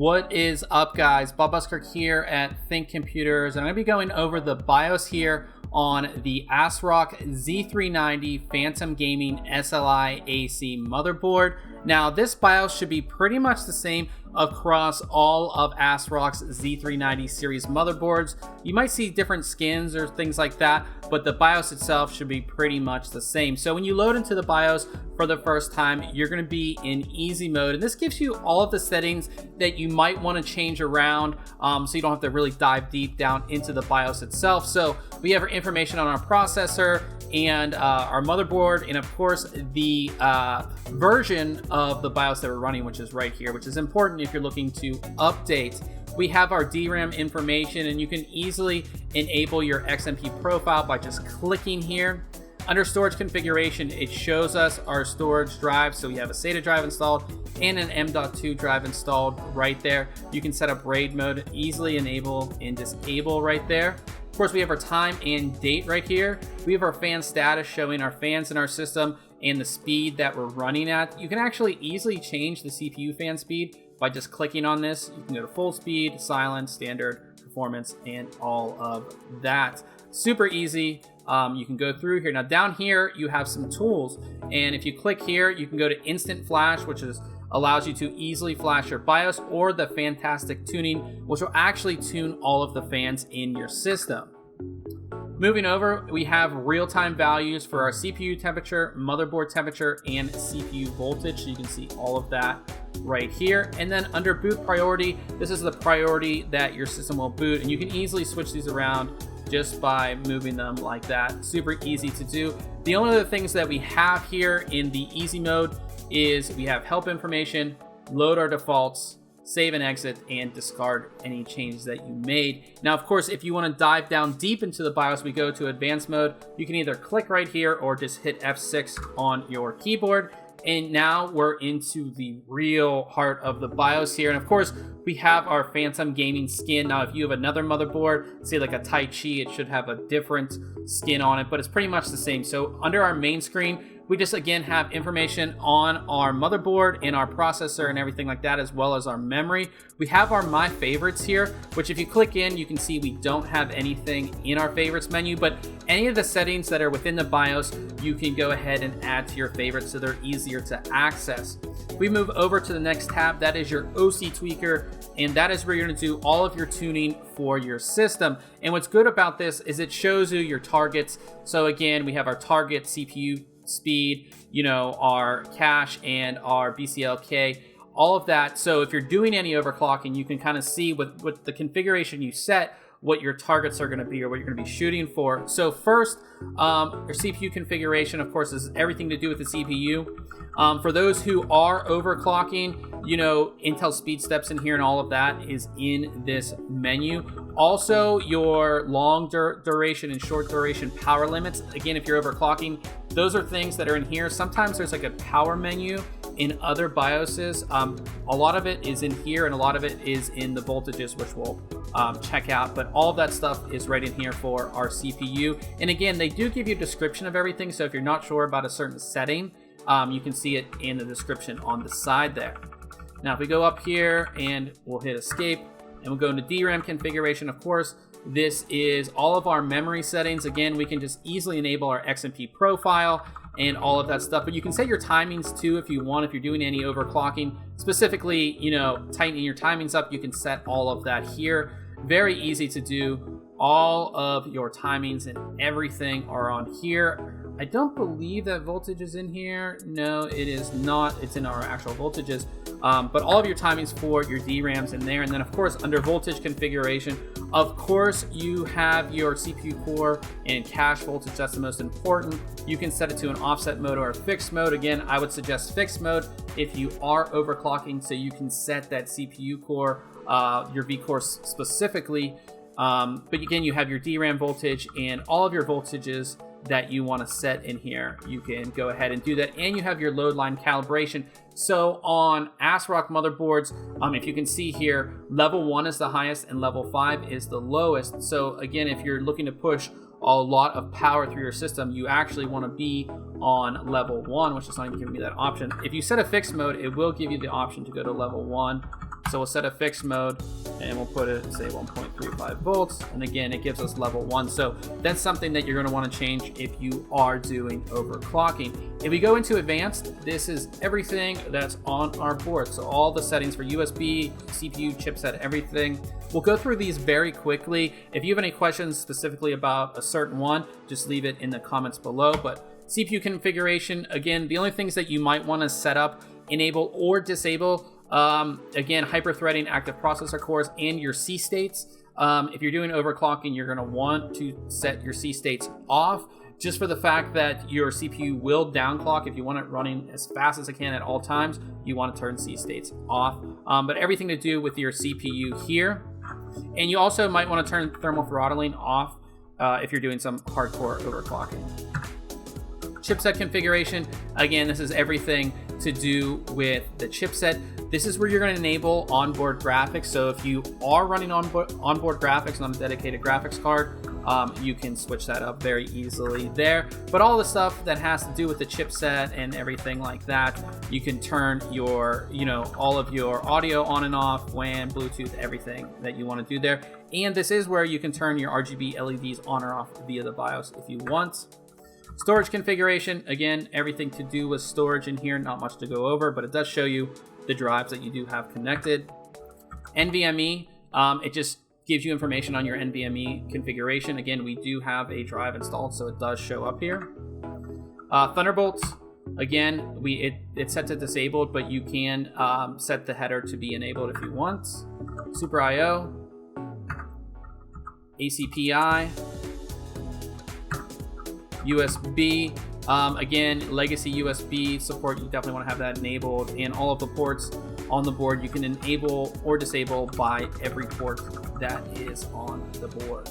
What is up, guys? Bob Buskirk here at ThinkComputers, and I'm going to be going over the BIOS here on the ASRock Z390 Phantom Gaming SLI AC motherboard. Now, this BIOS should be pretty much the same across all of ASRock's Z390 series motherboards. You might see different skins or things like that, but the BIOS itself should be pretty much the same. So when you load into the BIOS for the first time, you're going to be in easy mode, and this gives you all of the settings that you might want to change around, so you don't have to really dive deep down into the BIOS itself. So we have our information on our processor and our motherboard, and of course the version of the BIOS that we're running, which is right here, which is important if you're looking to update. We have our DRAM information, and you can easily enable your XMP profile by just clicking here. Under storage configuration, it shows us our storage drive. So we have a SATA drive installed and an M.2 drive installed right there. You can set up RAID mode, easily enable and disable right there. Of course, we have our time and date right here. We have our fan status showing our fans in our system and the speed that we're running at. You can actually easily change the CPU fan speed by just clicking on this. You can go to full speed, silent, standard, performance, and all of that. Super easy. You can go through here. Now down here, you have some tools. And if you click here, you can go to Instant Flash, which allows you to easily flash your BIOS, or the Fantastic Tuning, which will actually tune all of the fans in your system. Moving over, we have real-time values for our CPU temperature, motherboard temperature, and CPU voltage. So you can see all of that right here. And then under boot priority, this is the priority that your system will boot, and you can easily switch these around just by moving them like that. Super easy to do. The only other things that we have here in the easy mode is we have help information, load our defaults, save and exit, and discard any changes that you made. Now, of course, if you want to dive down deep into the BIOS, we go to advanced mode. You can either click right here or just hit F6 on your keyboard. And now we're into the real heart of the BIOS here. And of course, we have our Phantom Gaming skin. Now, if you have another motherboard, say like a Tai Chi, it should have a different skin on it, but it's pretty much the same. So under our main screen, we just again have information on our motherboard and our processor and everything like that, as well as our memory. We have our My Favorites here, which if you click in, you can see we don't have anything in our favorites menu, but any of the settings that are within the BIOS, you can go ahead and add to your favorites so they're easier to access. We move over to the next tab. That is your OC Tweaker, and that is where you're going to do all of your tuning for your system. And what's good about this is it shows you your targets. So again, we have our target CPU speed, our cache and our BCLK, all of that. So if you're doing any overclocking, you can kind of see with the configuration you set what your targets are going to be or what you're going to be shooting for. So first, your CPU configuration, of course, is everything to do with the CPU. For those who are overclocking, Intel speed steps in here and all of that is in this menu. Also, your long duration and short duration power limits. Again, if you're overclocking, those are things that are in here. Sometimes there's like a power menu in other BIOSes. A lot of it is in here, and a lot of it is in the voltages, which we'll check out. But all of that stuff is right in here for our CPU. And again, they do give you a description of everything. So if you're not sure about a certain setting, you can see it in the description on the side there. Now, if we go up here and we'll hit escape and we'll go into DRAM configuration, of course, this is all of our memory settings. Again, we can just easily enable our XMP profile and all of that stuff, but you can set your timings too if you want. If you're doing any overclocking, specifically, tightening your timings up, you can set all of that here. Very easy to do. All of your timings and everything are on here. I don't believe that voltage is in here. No, it is not. It's in our actual voltages. But all of your timings for your DRAMs in there. And then, of course, under voltage configuration, of course, you have your CPU core and cache voltage. That's the most important. You can set it to an offset mode or a fixed mode. Again, I would suggest fixed mode if you are overclocking, so you can set that CPU core, your V-core specifically. But again, you have your DRAM voltage and all of your voltages that you want to set in here. You can go ahead and do that, and you have your load line calibration. So on ASRock motherboards, if you can see here, level 1 is the highest and level 5 is the lowest. So again, if you're looking to push a lot of power through your system, you actually want to be on level 1, which is not even giving me that option. If you set a fixed mode, it will give you the option to go to level 1. So we'll set a fixed mode and we'll put it, say 1.35 volts. And again, it gives us level 1. So that's something that you're going to want to change if you are doing overclocking. If we go into advanced, this is everything that's on our board. So all the settings for USB, CPU, chipset, everything. We'll go through these very quickly. If you have any questions specifically about a certain one, just leave it in the comments below. But CPU configuration, again, the only things that you might want to set up, enable or disable, again, hyper-threading active processor cores and your C states. If you're doing overclocking, you're going to want to set your C states off, just for the fact that your CPU will downclock. If you want it running as fast as it can at all times, you want to turn C states off. But everything to do with your CPU here. And you also might want to turn thermal throttling off if you're doing some hardcore overclocking. Chipset configuration, again, this is everything to do with the chipset. This is where you're going to enable onboard graphics. So if you are running onboard graphics on a dedicated graphics card, you can switch that up very easily there. But all the stuff that has to do with the chipset and everything like that, you can turn your, all of your audio on and off, WAN, Bluetooth, everything that you want to do there. And this is where you can turn your RGB LEDs on or off via the BIOS if you want. Storage configuration, again, everything to do with storage in here, not much to go over, but it does show you the drives that you do have connected. NVMe, it just gives you information on your NVMe configuration. Again, we do have a drive installed, so it does show up here. Thunderbolts, again, it's set to disabled, but you can set the header to be enabled if you want. Super I/O, ACPI, USB, again, legacy USB support, you definitely want to have that enabled, and all of the ports on the board you can enable or disable by every port that is on the board.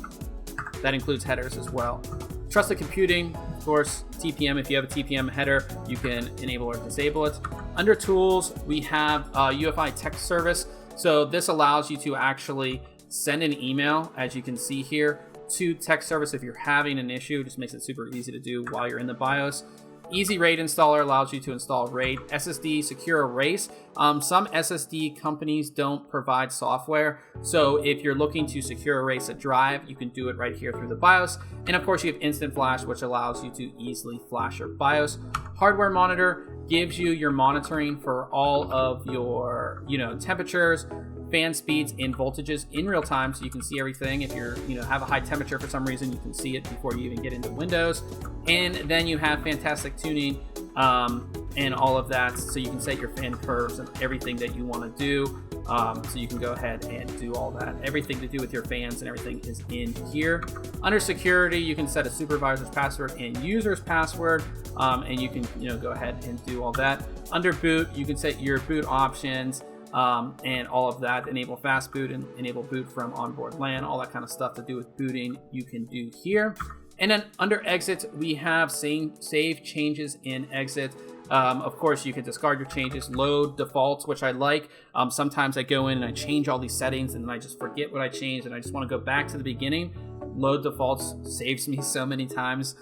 That includes headers as well. Trusted computing, of course, TPM, if you have a TPM header, you can enable or disable it. Under tools, we have Ufi Text Service. So this allows you to actually send an email, as you can see here, to text service if you're having an issue. It just makes it super easy to do while you're in the BIOS. Easy RAID installer allows you to install RAID. SSD secure erase. Some SSD companies don't provide software, so if you're looking to secure erase a drive, you can do it right here through the BIOS. And of course, you have instant flash, which allows you to easily flash your BIOS. Hardware monitor gives you your monitoring for all of your, temperatures, fan speeds, and voltages in real time, so you can see everything. If you're, have a high temperature for some reason, you can see it before you even get into Windows. And then you have fantastic tuning and all of that, so you can set your fan curves and everything that you want to do. So you can go ahead and do all that. Everything to do with your fans and everything is in here. Under security, you can set a supervisor's password and user's password, and you can go ahead and do all that. Under boot, you can set your boot options, and all of that. Enable fast boot and enable boot from onboard LAN, all that kind of stuff to do with booting you can do here. And then under exit, we have save changes in exit. Of course, you can discard your changes, load defaults, which I like. Sometimes I go in and I change all these settings and then I just forget what I changed and I just want to go back to the beginning. Load defaults saves me so many times.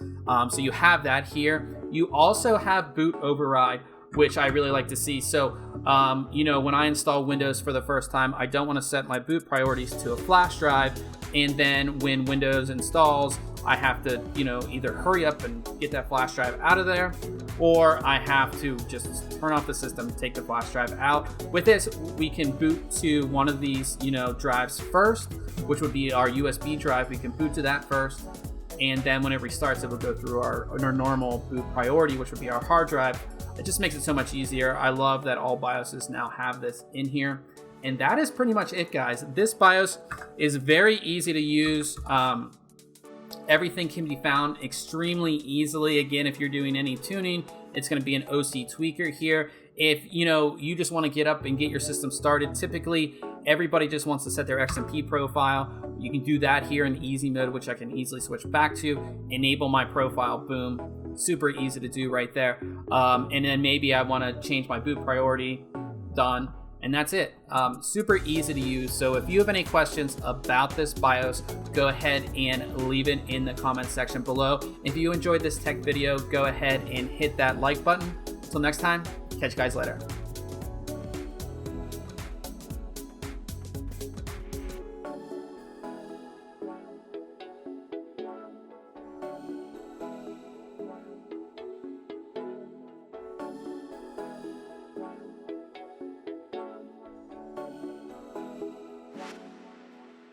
So you have that here. You also have boot override, which I really like to see. So, when I install Windows for the first time, I don't want to set my boot priorities to a flash drive. And then when Windows installs, I have to, either hurry up and get that flash drive out of there, or I have to just turn off the system, take the flash drive out. With this, we can boot to one of these, drives first, which would be our USB drive. We can boot to that first. And then when it restarts, it will go through our normal boot priority, which would be our hard drive. It just makes it so much easier. I love that all BIOSes now have this in here. And that is pretty much it, guys. This BIOS is very easy to use. Everything can be found extremely easily. Again, if you're doing any tuning, it's going to be an OC tweaker here. If you just want to get up and get your system started, typically everybody just wants to set their XMP profile. You can do that here in easy mode, which I can easily switch back to. Enable my profile, boom. Super easy to do right there. And then maybe I want to change my boot priority, done. And that's it. Super easy to use. So if you have any questions about this BIOS, go ahead and leave it in the comment section below. If you enjoyed this tech video, go ahead and hit that like button. Until next time, catch you guys later.